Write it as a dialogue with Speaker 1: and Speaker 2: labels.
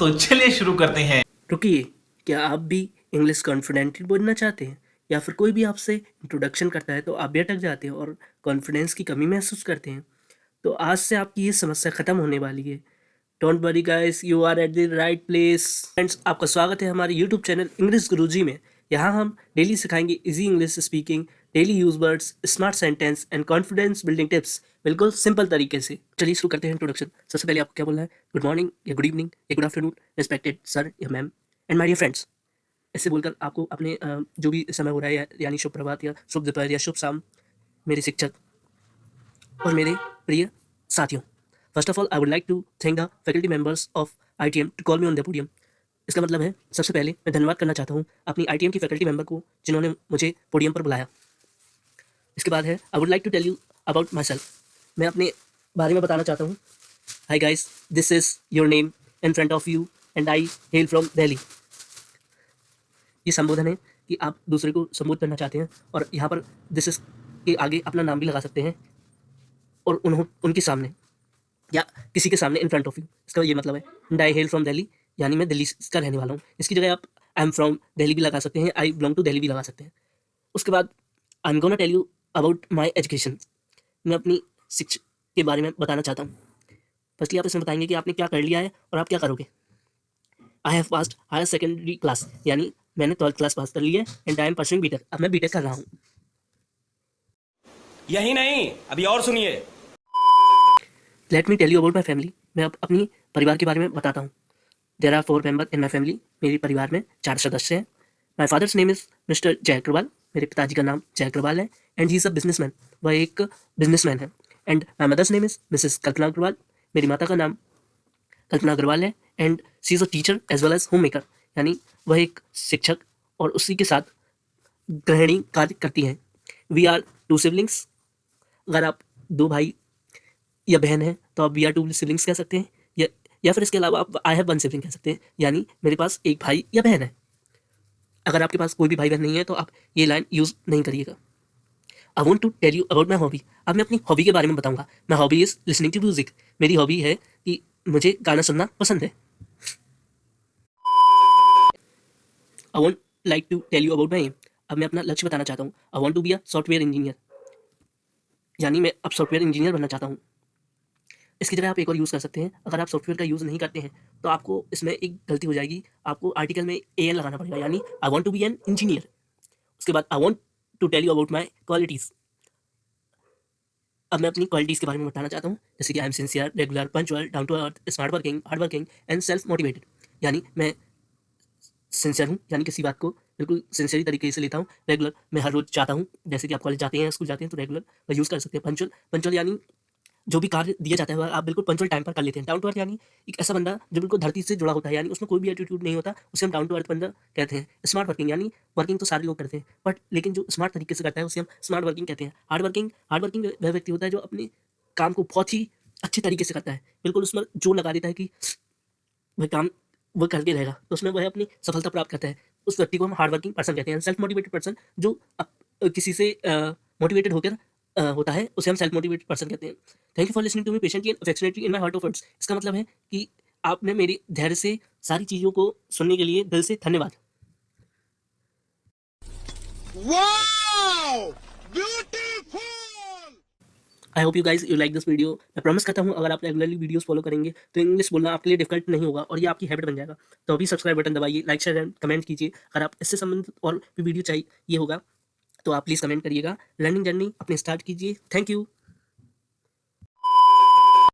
Speaker 1: तो चलिए शुरू करते हैं।
Speaker 2: रुकिए, क्या आप भी इंग्लिश कॉन्फिडेंटली बोलना चाहते हैं या फिर कोई भी आपसे इंट्रोडक्शन करता है तो आप भी अटक जाते हैं और कॉन्फिडेंस की कमी महसूस करते हैं? तो आज से आपकी ये समस्या ख़त्म होने वाली है। Don't worry guys, you are at the right place. Friends, आपका स्वागत है हमारे यूट्यूब चैनल इंग्लिश गुरुजी में। यहाँ हम डेली सिखाएंगे easy English speaking, daily use words, smart sentence and confidence building tips, बिल्कुल सिंपल तरीके से। चलिए शुरू करते हैं इंट्रोडक्शन। सबसे पहले आपको क्या बोलना है? गुड मॉर्निंग या गुड इवनिंग या गुड आफ्टरनून, रिस्पेक्टेड सर या ma'am and my dear friends. ऐसे बोलकर आपको अपने जो भी समय हो रहा है यानी शुभ प्रभात या शुभ दोपहर या शुभ शाम मेरे शिक्षक और मेरे प्रिय साथियों। First of all I would like to thank the faculty members of ITM to call me on the podium. इसका मतलब है सबसे पहले मैं धन्यवाद करना चाहता हूँ अपनी आईटीएम की फैकल्टी मेंबर को जिन्होंने मुझे पोडियम पर बुलाया। इसके बाद है I would like to tell you about myself. मैं अपने बारे में बताना चाहता हूँ। Hi guys, this is your name in front of you and I hail from Delhi. ये संबोधन है कि आप दूसरे को संबोधित करना चाहते हैं और यहाँ पर दिस इज के आगे अपना नाम भी लगा सकते हैं और उनके सामने या किसी के सामने इन फ्रंट ऑफ यू। इसका ये मतलब है and I hail from Delhi, यानी मैं दिल्ली का रहने वाला हूँ। इसकी जगह आप आई एम फ्रॉम दिल्ली भी लगा सकते हैं, आई बिलोंग टू दिल्ली भी लगा सकते हैं। उसके बाद I am gonna tell you about my education. मैं अपनी शिक्षा के बारे में बताना चाहता हूँ। फर्स्टली आप इसमें बताएंगे कि आपने क्या कर लिया है और आप क्या करोगे। I have passed higher secondary class, यानी मैंने 12th क्लास पास कर ली है and I am pursuing BTech. अब मैं बीटेक कर रहा हूँ।
Speaker 3: यही नहीं, अभी और सुनिए।
Speaker 2: Let me tell you about my family. मैं अब अपनी परिवार के बारे में बताता हूँ। There are 4 member in my family. मेरी परिवार में 4 सदस्य हैं। My father's name is mister Jai Agarwal. मेरे पिताजी का नाम जय अग्रवाल है and he is a businessman. वह एक बिजनेसमैन है। And my mother's name is Mrs Kalpana Agarwal. मेरी माता का नाम कल्पना अग्रवाल है and she is a teacher as well as homemaker, यानी वह एक शिक्षक और उसी के साथ गृहिणी कार्य करती हैं। We are 2 siblings. अगर आप 2 भाई या बहन हैं तो आप वी आर 2 सिबलिंग्स कह सकते हैं या फिर इसके अलावा आप आई हैव 1 सिबलिंग कह सकते हैं, यानी मेरे पास एक भाई या बहन है। अगर आपके पास कोई भी भाई बहन नहीं है तो आप ये लाइन यूज़ नहीं करिएगा। I want to tell you about my hobby. अब मैं अपनी हॉबी के बारे में बताऊंगा। My hobby is listening to music. मेरी हॉबी है कि मुझे गाना सुनना पसंद है। I want like to tell you about my aim. अब मैं अपना लक्ष्य बताना चाहता हूँ। I want to be a software engineer, यानी मैं अब सॉफ्टवेयर इंजीनियर बनना चाहता हूँ। इसकी जगह आप एक और यूज़ कर सकते हैं। अगर आप सॉफ्टवेयर का यूज़ नहीं करते हैं तो आपको इसमें एक गलती हो जाएगी। आपको आर्टिकल में ए एन लगाना पड़ेगा, यानी I want to be an engineer. उसके बाद I want to tell you about my qualities. अब मैं अपनी क्वालिटीज़ के बारे में बताना चाहता हूँ, जैसे कि I am sincere, regular, punctual, down to earth, smart working, hard working and self motivated. यानी मैं सिंसियर हूँ, यानी किसी बात को बिल्कुल सिंसियरी तरीके से लेता हूँ। रेगुलर, मैं हर रोज़ जाता हूँ, जैसे कि आप कॉलेज जाते हैं, स्कूल जाते हैं तो रेगुलर का यूज़ कर सकते हैं। पंचुअल, पंचुअल यानी जो भी कार्य दिया जाता है वह आप बिल्कुल पंचुअल टाइम पर कर लेते हैं। डाउन टू अर्थ यानी एक ऐसा बंदा जो बिल्कुल धरती से जुड़ा होता है, यानी उसमें कोई भी एटीट्यूड नहीं होता, उसे हम डाउन टू अर्थ बंदा कहते हैं। स्मार्ट वर्किंग यानी वर्किंग तो सारे लोग करते हैं बट लेकिन जो स्मार्ट तरीके से करता है उसे हम स्मार्ट वर्किंग कहते हैं। हार्ड वर्किंग, हार्ड वर्किंग वह व्यक्ति होता है जो अपने काम को बहुत ही अच्छे तरीके से करता है, बिल्कुल उसमें जोर लगा देता है कि वह काम वह करके रहेगा, तो उसमें वह अपनी सफलता प्राप्त करता है। उस व्यक्ति को हम हार्ड वर्किंग पर्सन कहते हैं। सेल्फ मोटिवेटेड पर्सन जो किसी से मोटिवेटेड होकर होता है उसे हम सेल्फ मोटिवेटेड पर्सन कहते हैं। Thank you for listening to me patiently and affectionately in my heart of words. इसका मतलब है कि आपने मेरी धैर्य से सारी चीज़ों को सुनने के लिए दिल से धन्यवाद।
Speaker 4: Wow! Beautiful!
Speaker 2: I hope you guys you like this video. मैं प्रॉमिस करता हूँ अगर आप रेगुलरली वीडियोस फॉलो करेंगे तो इंग्लिश बोलना आपके लिए डिफिकल्ट नहीं होगा और ये आपकी हैबिट बन जाएगा। तो अभी सब्सक्राइब बटन दबाइए, लाइक शेयर एंड कमेंट कीजिए। अगर आप इससे संबंधित और भी वीडियो चाहिए होगा तो आप प्लीज़ कमेंट करिएगा। लर्निंग जर्नी अपनी स्टार्ट कीजिए। Thank you.